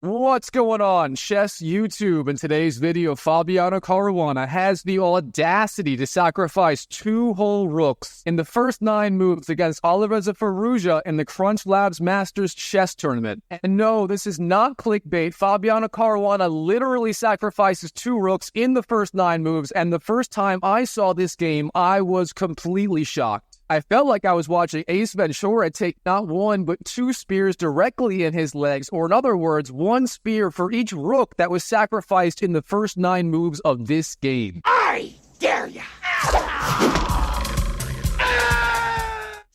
What's going on, Chess YouTube? In today's video, Fabiano Caruana has the audacity to sacrifice 2 whole rooks in the first 9 moves against Alireza Firouza in the Crunchmasters chess tournament. And no, this is not clickbait. Fabiano Caruana literally sacrifices 2 rooks in the first 9 moves, and the first time I saw this game, I was completely shocked. I felt like I was watching Ace Ventura take not 1, but 2 spears directly in his legs, or in other words, 1 spear for each rook that was sacrificed in the first 9 moves of this game. I dare ya!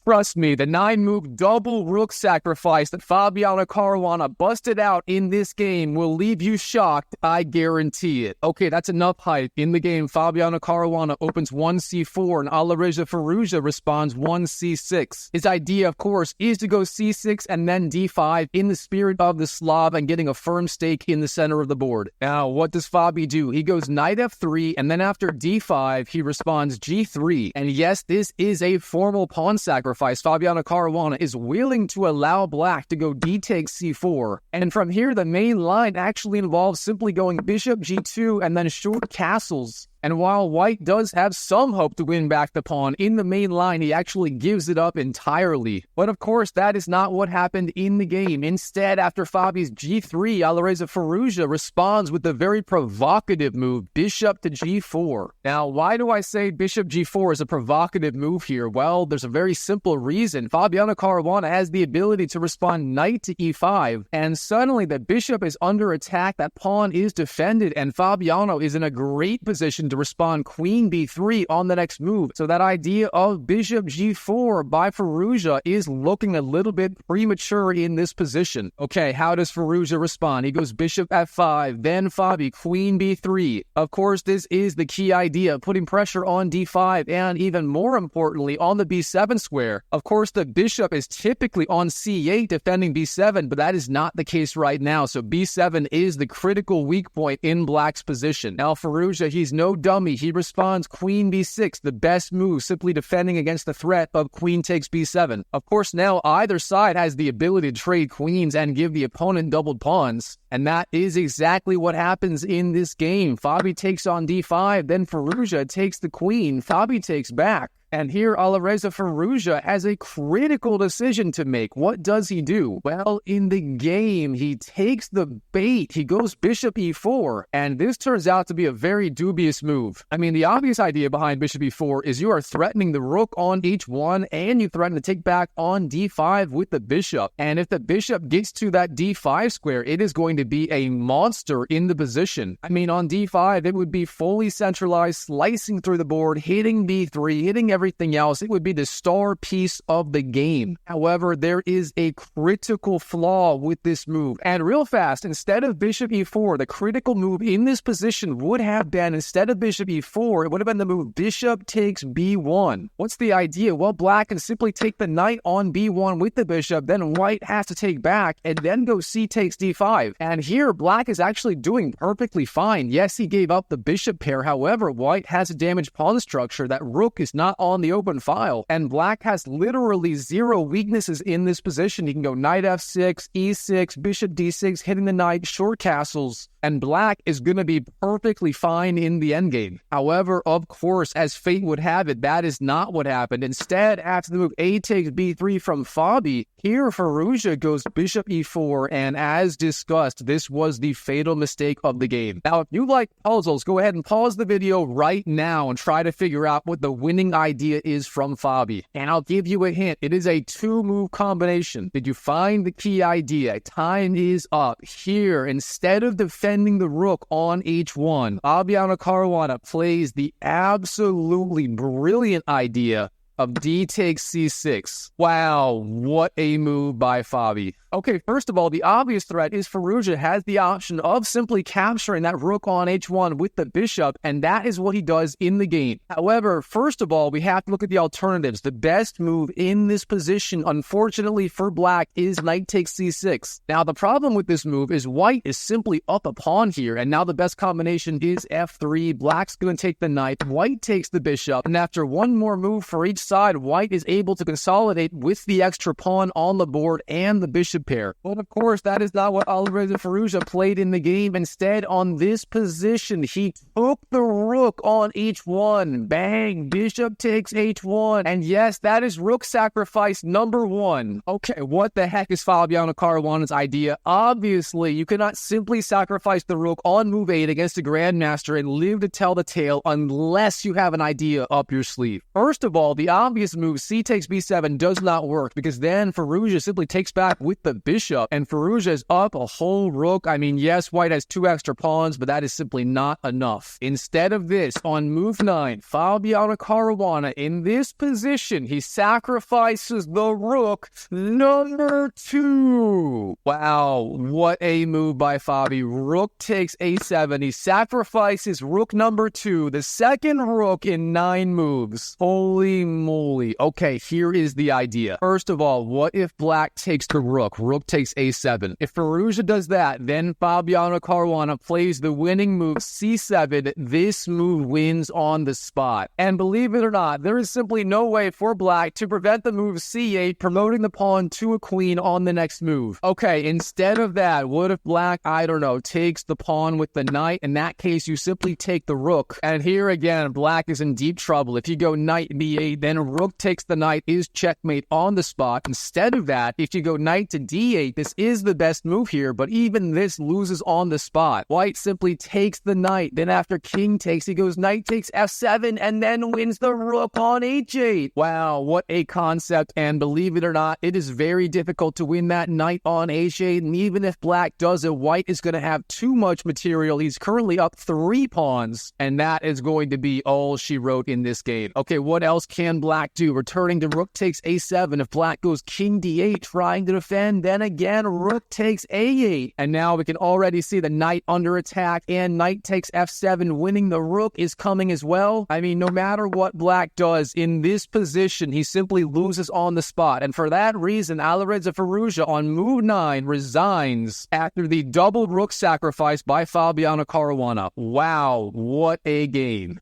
Trust me, the 9-move double rook sacrifice that Fabiano Caruana busted out in this game will leave you shocked, I guarantee it. Okay, that's enough hype. In the game, Fabiano Caruana opens 1 c4 and Alireza Firouza responds 1 c6. His idea, of course, is to go c6 and then d5 in the spirit of the Slav and getting a firm stake in the center of the board. Now, what does Fabi do? He goes knight f3, and then after d5, he responds g3. And yes, this is a formal pawn sacrifice. Fabiano Caruana is willing to allow black to go d takes c4, and from here the main line actually involves simply going bishop g2 and then short castles. And while white does have some hope to win back the pawn, in the main line he actually gives it up entirely. But of course, that is not what happened in the game. Instead, after Fabi's g3, Alireza Firouza responds with the very provocative move, bishop to g4. Now, why do I say bishop g4 is a provocative move here? Well, there's a very simple reason. Fabiano Caruana has the ability to respond knight to e5, and suddenly the bishop is under attack, that pawn is defended, and Fabiano is in a great position to respond queen b3 on the next move. So that idea of bishop g4 by Firouzja is looking a little bit premature in this position. Okay, how does Firouzja respond? He goes bishop f5, then Fabi, queen b3. Of course, this is the key idea, putting pressure on d5 and even more importantly on the b7 square. Of course, the bishop is typically on c8 defending b7, but that is not the case right now. So b7 is the critical weak point in black's position. Now Firouzja, he's no dummy. He responds queen b6, the best move, simply defending against the threat of queen takes b7. Of course, now either side has the ability to trade queens and give the opponent doubled pawns, and that is exactly what happens in this game. Fabi takes on d5, then Firouzja takes the queen. Fabi takes back. And here, Alireza Firouza has a critical decision to make. What does he do? Well, in the game, he takes the bait. He goes bishop e4, and this turns out to be a very dubious move. I mean, the obvious idea behind bishop e4 is you are threatening the rook on h1, and you threaten to take back on d5 with the bishop. And if the bishop gets to that d5 square, it is going to be a monster in the position. I mean, on d5, it would be fully centralized, slicing through the board, hitting b3, hitting everything else. It would be the star piece of the game. However, there is a critical flaw with this move. And real fast, instead of bishop e4, the critical move in this position would have been, instead of bishop e4, it would have been the move bishop takes b1. What's the idea? Well, black can simply take the knight on b1 with the bishop, then white has to take back, and then go c takes d5. And here, black is actually doing perfectly fine. Yes, he gave up the bishop pair. However, white has a damaged pawn structure. That rook is not on the open file, and black has literally 0 weaknesses in this position. He can go knight f6, e6, bishop d6, hitting the knight, short castles, and black is going to be perfectly fine in the endgame. However, of course, as fate would have it, that is not what happened. Instead, after the move a takes b3 from Fabi, here Firouzja goes bishop e4, and as discussed, this was the fatal mistake of the game. Now, if you like puzzles, go ahead and pause the video right now and try to figure out what the winning idea is from Fabi. And I'll give you a hint. It is a 2-move combination. Did you find the key idea? Time is up. Here, instead of defending the rook on h1, Fabiano Caruana plays the absolutely brilliant idea of d takes c6. Wow, what a move by Fabi. Okay, first of all, the obvious threat is Firouzja has the option of simply capturing that rook on h1 with the bishop, and that is what he does in the game. However, first of all, we have to look at the alternatives. The best move in this position, unfortunately for black, is knight takes c6. Now, the problem with this move is white is simply up a pawn here, and now the best combination is f3. Black's going to take the knight, white takes the bishop, and after one more move for each side, white is able to consolidate with the extra pawn on the board and the bishop good pair. But of course, that is not what Alireza Firouza played in the game. Instead, on this position, he took the rook on h1. Bang! Bishop takes h1. And yes, that is rook sacrifice number 1. Okay, what the heck is Fabiano Caruana's idea? Obviously, you cannot simply sacrifice the rook on move 8 against a grandmaster and live to tell the tale unless you have an idea up your sleeve. First of all, the obvious move c takes b7 does not work because then Firouzja simply takes back with the bishop and Firouzja is up a whole rook. I mean, yes, white has 2 extra pawns, but that is simply not enough. Instead of this, on move 9, Fabiano Caruana, in this position, he sacrifices the rook number 2. Wow, what a move by Fabi. Rook takes a7. He sacrifices rook number 2, the second rook in 9 moves. Holy moly. Okay, here is the idea. First of all, what if black takes the rook? Rook takes a7. If Firouzja does that, then Fabiano Caruana plays the winning move c7. This move wins on the spot. And believe it or not, there is simply no way for black to prevent the move c8, promoting the pawn to a queen on the next move. Okay, instead of that, what if black, I don't know, takes the pawn with the knight? In that case, you simply take the rook. And here again, black is in deep trouble. If you go knight b8, then rook takes the knight is checkmate on the spot. Instead of that, if you go knight to d8, this is the best move here, but even this loses on the spot. White simply takes the knight. Then after king takes, he goes knight takes f7 and then wins the rook on h8. Wow, what a concept. And believe it or not, it is very difficult to win that knight on h8. And even if black does it, white is going to have too much material. He's currently up 3 pawns, and that is going to be all she wrote in this game. Okay, what else can black do? Returning to rook takes a7. If black goes king d8, trying to defend, then again, rook takes a8. And now we can already see the knight under attack, and knight takes f7, winning the rook is coming as well. I mean, no matter what black does in this position, he simply loses on the spot. And for that reason, Alireza Firouza on move 9 resigns after the double rook sacrifice by Fabiano Caruana. Wow, what a game.